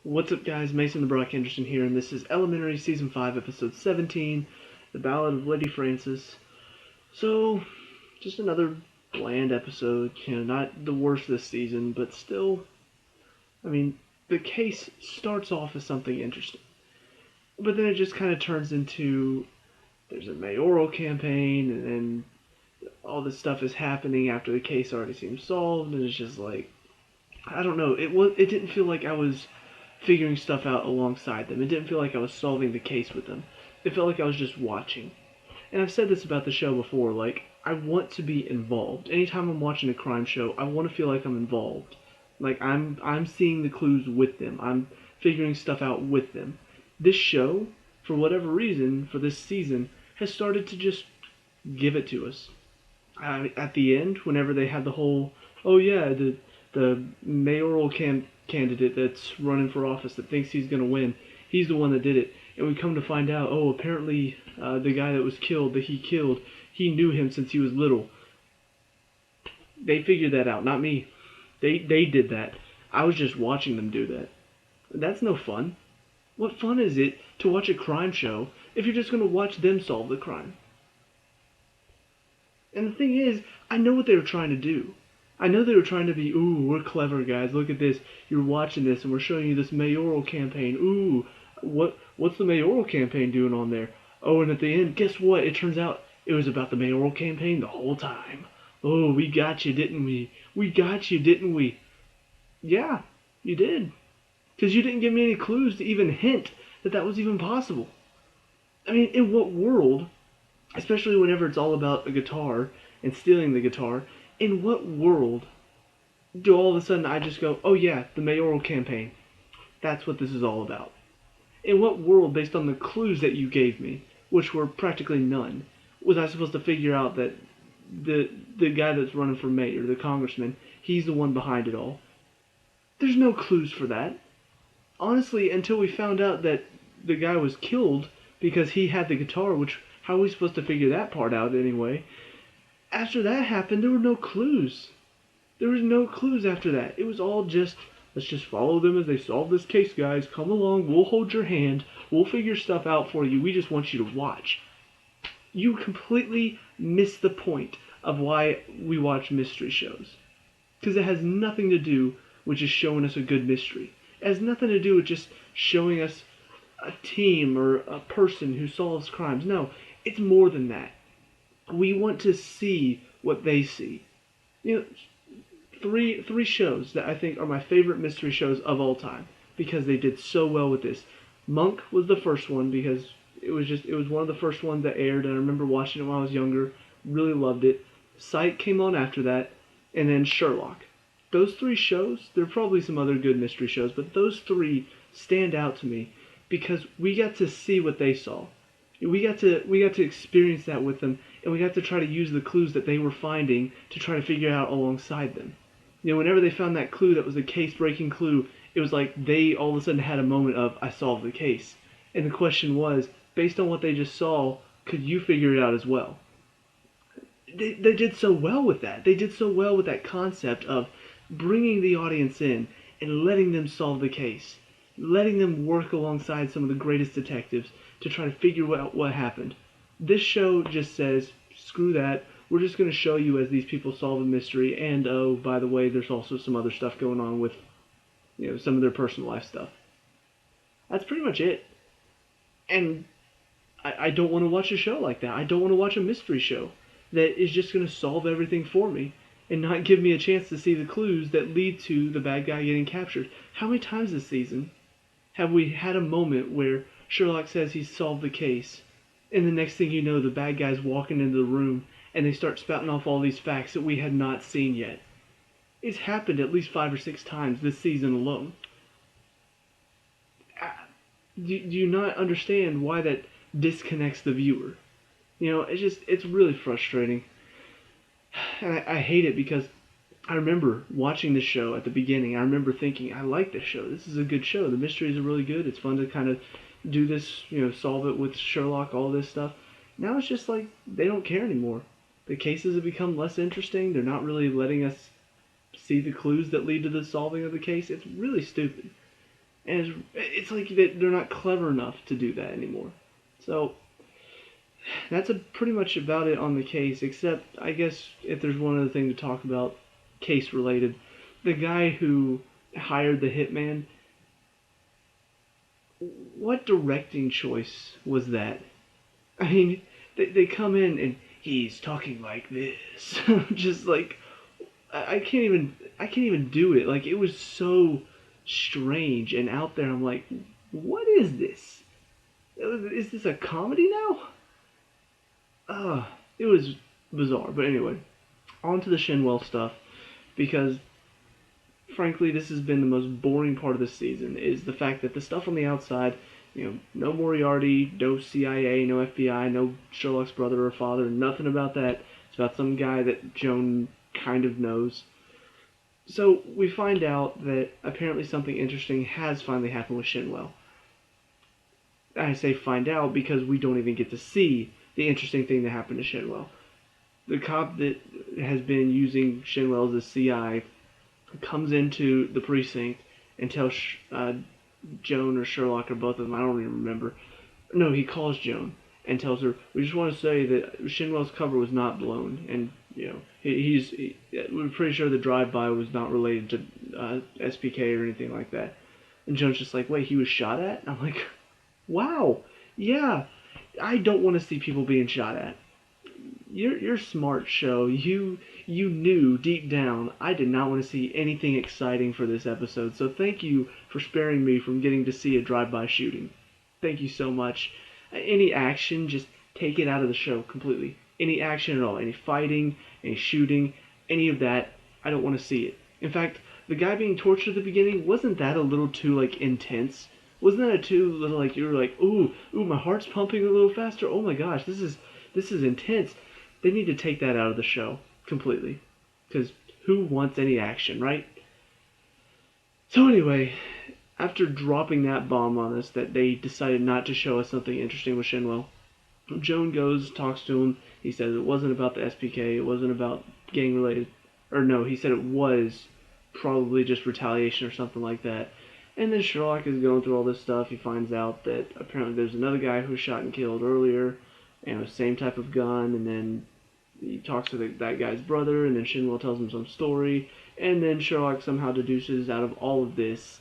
What's up, guys? Mason the Brock Henderson here, and this is Elementary Season 5, Episode 17, The Ballad of Lady Francis. So, just another bland episode, not the worst this season, but still, the case starts off as something interesting. But then it just kind of turns into, there's a mayoral campaign, and then all this stuff is happening after the case already seems solved, and it's just like, I don't know, it didn't feel like I was figuring stuff out alongside them. It didn't feel like I was solving the case with them. It felt like I was just watching. And I've said this about the show before, I want to be involved. Anytime I'm watching a crime show, I want to feel like I'm involved. Like I'm seeing the clues with them. I'm figuring stuff out with them. This show, for whatever reason, for this season, has started to just give it to us. At the end, whenever they had the whole, oh yeah, the mayoral candidate that's running for office that thinks he's going to win, he's the one that did it. And we come to find out, oh, apparently the guy that was killed, that he killed, he knew him since he was little. They figured that out, not me. They did that. I was just watching them do that. That's no fun. What fun is it to watch a crime show if you're just going to watch them solve the crime? And the thing is, I know what they were trying to do. I know they were trying to be, ooh, we're clever, guys. Look at this. You're watching this, and we're showing you this mayoral campaign. Ooh, what's the mayoral campaign doing on there? Oh, and at the end, guess what? It turns out it was about the mayoral campaign the whole time. Oh, we got you, didn't we? We got you, didn't we? Yeah, you did. Because you didn't give me any clues to even hint that that was even possible. I mean, in what world, especially whenever it's all about a guitar and stealing the guitar, in what world do all of a sudden I just go, oh yeah, the mayoral campaign. That's what this is all about. In what world, based on the clues that you gave me, which were practically none, was I supposed to figure out that the guy that's running for mayor, the congressman, he's the one behind it all? There's no clues for that. Honestly, until we found out that the guy was killed because he had the guitar, which, how are we supposed to figure that part out anyway? After that happened, there were no clues. There was no clues after that. It was all just, let's just follow them as they solve this case, guys. Come along, we'll hold your hand, we'll figure stuff out for you, we just want you to watch. You completely miss the point of why we watch mystery shows. Because it has nothing to do with just showing us a good mystery. It has nothing to do with just showing us a team or a person who solves crimes. No, it's more than that. We want to see what they see. You know, three shows that I think are my favorite mystery shows of all time because they did so well with this. Monk was the first one because it was one of the first ones that aired, and I remember watching it when I was younger. Really loved it. Psych came on after that, and then Sherlock. Those three shows, there are probably some other good mystery shows, but those three stand out to me because we got to see what they saw. We got to experience that with them, and we got to try to use the clues that they were finding to try to figure out alongside them. Whenever they found that clue that was a case-breaking clue, it was like they all of a sudden had a moment of, I solved the case. And the question was, based on what they just saw, could you figure it out as well? They did so well with that. They did so well with that concept of bringing the audience in and letting them solve the case. Letting them work alongside some of the greatest detectives to try to figure out what happened. This show just says, screw that, we're just going to show you as these people solve a mystery, and oh, by the way, there's also some other stuff going on with, some of their personal life stuff. That's pretty much it. And I don't want to watch a show like that. I don't want to watch a mystery show that is just going to solve everything for me and not give me a chance to see the clues that lead to the bad guy getting captured. How many times this season have we had a moment where Sherlock says he's solved the case, and the next thing you know, the bad guy's walking into the room, and they start spouting off all these facts that we had not seen yet? It's happened at least 5 or 6 times this season alone. Do you not understand why that disconnects the viewer? It's really frustrating. And I hate it because I remember watching this show at the beginning. I remember thinking, I like this show. This is a good show. The mysteries are really good. It's fun to kind of do this, solve it with Sherlock, all this stuff. Now it's just like they don't care anymore. The cases have become less interesting. They're not really letting us see the clues that lead to the solving of the case. It's really stupid. And it's like they're not clever enough to do that anymore. So that's pretty much about it on the case, except I guess if there's one other thing to talk about, case related, the guy who hired the hitman, what directing choice was that? I mean, they come in and he's talking like this, just like I can't even do it. Like it was so strange and out there. I'm like, what is this? Is this a comedy now? It was bizarre. But anyway, on to the Shinwell stuff because frankly, this has been the most boring part of the season. Is the fact that the stuff on the outside, no Moriarty, no CIA, no FBI, no Sherlock's brother or father, nothing about that. It's about some guy that Joan kind of knows. So we find out that apparently something interesting has finally happened with Shinwell. I say find out because we don't even get to see the interesting thing that happened to Shinwell. The cop that has been using Shinwell as a CI comes into the precinct and tells Joan or Sherlock or both of them, I don't even remember. No, he calls Joan and tells her, we just want to say that Shinwell's cover was not blown. And, we're pretty sure the drive-by was not related to SPK or anything like that. And Joan's just like, wait, he was shot at? And I'm like, wow, yeah, I don't want to see people being shot at. You're smart, show. You knew deep down I did not want to see anything exciting for this episode. So thank you for sparing me from getting to see a drive-by shooting. Thank you so much. Any action, just take it out of the show completely. Any action at all, any fighting, any shooting, any of that, I don't want to see it. In fact, the guy being tortured at the beginning, wasn't that a little too intense? Wasn't that a too little you were like, ooh, my heart's pumping a little faster. Oh my gosh, this is intense. They need to take that out of the show completely. Because who wants any action, right? So anyway, after dropping that bomb on us that they decided not to show us something interesting with Shinwell, Joan goes, talks to him. He says it wasn't about the SPK, it wasn't about gang related. Or no, he said it was probably just retaliation or something like that. And then Sherlock is going through all this stuff. He finds out that apparently there's another guy who was shot and killed earlier, and the same type of gun, and then he talks to that guy's brother, and then Shinwell tells him some story, and then Sherlock somehow deduces out of all of this,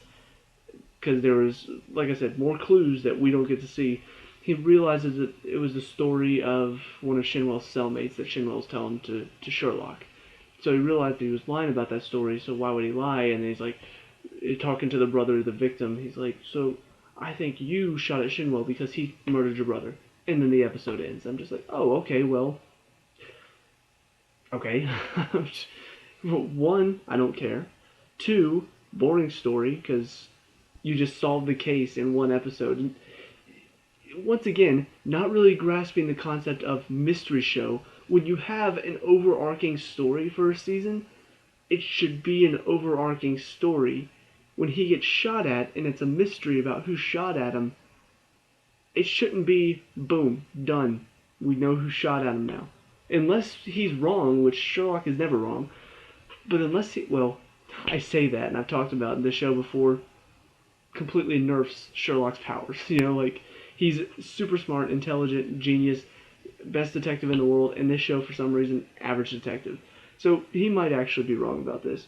because there was, like I said, more clues that we don't get to see. He realizes that it was the story of one of Shinwell's cellmates that Shinwell's telling to Sherlock. So he realized that he was lying about that story, so why would he lie? And he's like, talking to the brother of the victim, he's like, so I think you shot at Shinwell because he murdered your brother. And then the episode ends. I'm just like, oh, okay, well, okay. One, I don't care. Two, boring story, because you just solved the case in one episode. And once again, not really grasping the concept of mystery show. When you have an overarching story for a season, it should be an overarching story. When he gets shot at and it's a mystery about who shot at him, it shouldn't be, boom, done. We know who shot at him now. Unless he's wrong, which Sherlock is never wrong. But unless I say that, and I've talked about in this show before, completely nerfs Sherlock's powers. He's super smart, intelligent, genius, best detective in the world. In this show, for some reason, average detective. So he might actually be wrong about this.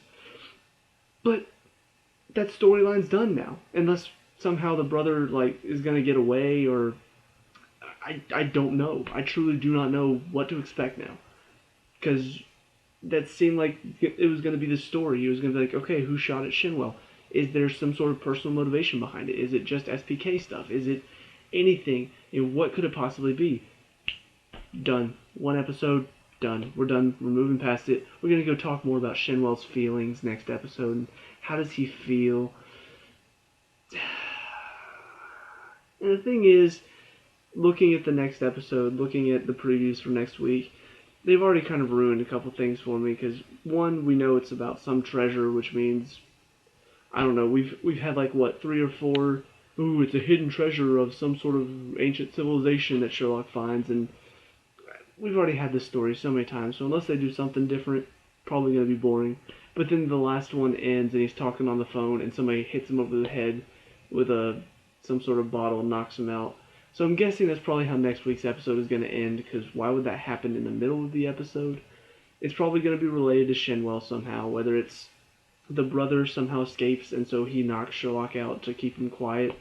But that storyline's done now. Unless somehow the brother is going to get away, or I don't know. I truly do not know what to expect now. Because that seemed like it was going to be the story. He was going to be like, okay, who shot at Shinwell? Is there some sort of personal motivation behind it? Is it just SPK stuff? Is it anything? What could it possibly be? Done. One episode, done. We're done. We're moving past it. We're going to go talk more about Shinwell's feelings next episode. And how does he feel? And the thing is, looking at the next episode, looking at the previews for next week, they've already kind of ruined a couple things for me. Because, one, we know it's about some treasure, which means, I don't know, we've had 3 or 4, ooh, it's a hidden treasure of some sort of ancient civilization that Sherlock finds, and we've already had this story so many times, so unless they do something different, probably going to be boring. But then the last one ends, and he's talking on the phone, and somebody hits him over the head with some sort of bottle and knocks him out. So I'm guessing that's probably how next week's episode is going to end, because why would that happen in the middle of the episode? It's probably going to be related to Shenwell somehow, whether it's the brother somehow escapes and so he knocks Sherlock out to keep him quiet,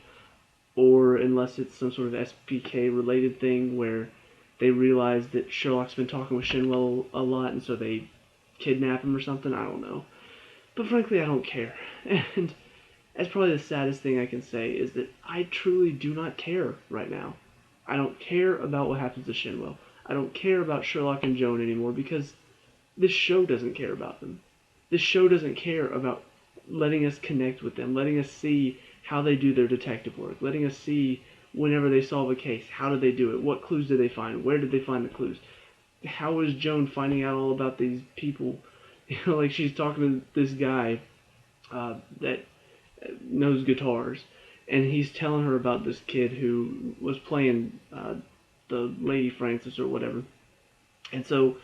or unless it's some sort of SPK related thing where they realize that Sherlock's been talking with Shenwell a lot and so they kidnap him or something. I don't know. But frankly, I don't care. And that's probably the saddest thing I can say is that I truly do not care right now. I don't care about what happens to Shenwell. I don't care about Sherlock and Joan anymore because this show doesn't care about them. This show doesn't care about letting us connect with them, letting us see how they do their detective work, letting us see whenever they solve a case, how did they do it, what clues did they find, where did they find the clues, how is Joan finding out all about these people. Like she's talking to this guy that knows guitars, and he's telling her about this kid who was playing the Lady Francis or whatever. And so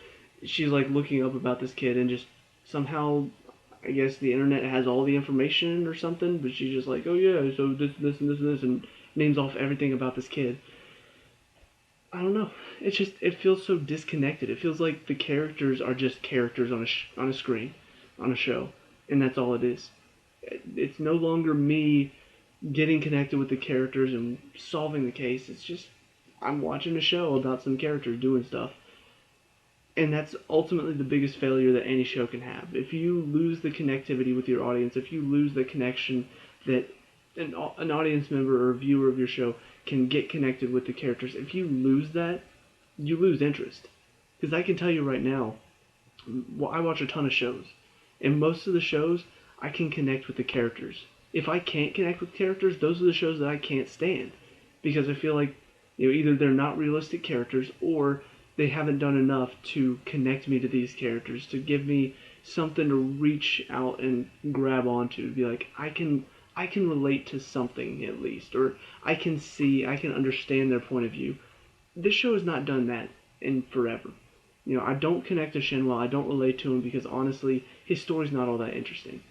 she's like looking up about this kid, and just somehow, I guess the internet has all the information or something, but she's just like, oh yeah, so this, and this, and names off everything about this kid. I don't know. It's just, it feels so disconnected. It feels like the characters are just characters on a screen, on a show, and that's all it is. It's no longer me getting connected with the characters and solving the case. It's just, I'm watching a show about some characters doing stuff. And that's ultimately the biggest failure that any show can have. If you lose the connectivity with your audience, if you lose the connection that an audience member or viewer of your show can get connected with the characters, if you lose that, you lose interest. Because I can tell you right now, I watch a ton of shows, and most of the shows, I can connect with the characters. If I can't connect with characters, those are the shows that I can't stand. Because I feel like, either they're not realistic characters, or they haven't done enough to connect me to these characters, to give me something to reach out and grab onto, to be like, I can relate to something at least, or I can understand their point of view. This show has not done that in forever. I don't connect to Shenwell, I don't relate to him because honestly, his story's not all that interesting.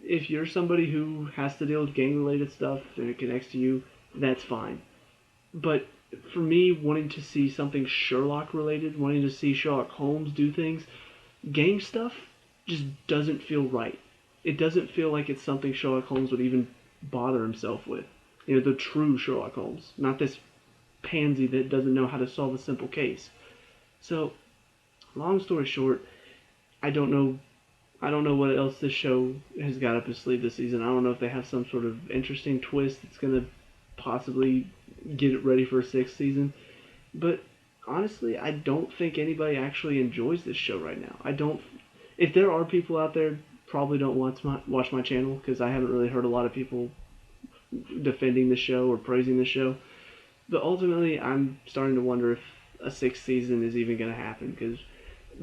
If you're somebody who has to deal with gang-related stuff and it connects to you, that's fine. But for me, wanting to see something Sherlock-related, wanting to see Sherlock Holmes do things, gang stuff just doesn't feel right. It doesn't feel like it's something Sherlock Holmes would even bother himself with. The true Sherlock Holmes, not this pansy that doesn't know how to solve a simple case. So, long story short, I don't know what else this show has got up its sleeve this season. I don't know if they have some sort of interesting twist that's going to possibly get it ready for a sixth season. But honestly, I don't think anybody actually enjoys this show right now. If there are people out there, probably don't watch my channel, because I haven't really heard a lot of people defending the show or praising the show. But ultimately, I'm starting to wonder if a sixth season is even going to happen, because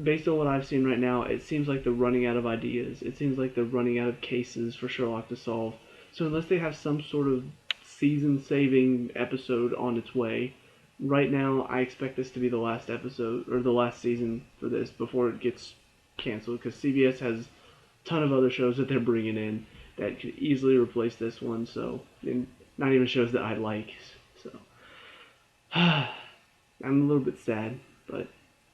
based on what I've seen right now, it seems like they're running out of ideas. It seems like they're running out of cases for Sherlock to solve. So unless they have some sort of season-saving episode on its way, right now I expect this to be the last episode, or the last season for this, before it gets canceled, because CBS has a ton of other shows that they're bringing in that could easily replace this one, and not even shows that I like, so I'm a little bit sad, but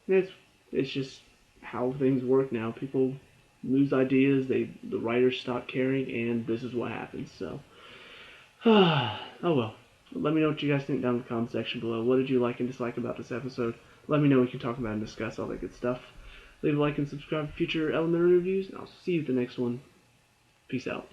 it's just how things work now. People lose ideas, the writers stop caring, and this is what happens. So, oh well. Let me know what you guys think down in the comment section below. What did you like and dislike about this episode? Let me know. We can talk about and discuss all that good stuff. Leave a like and subscribe for future Elementary reviews, and I'll see you at the next one. Peace out.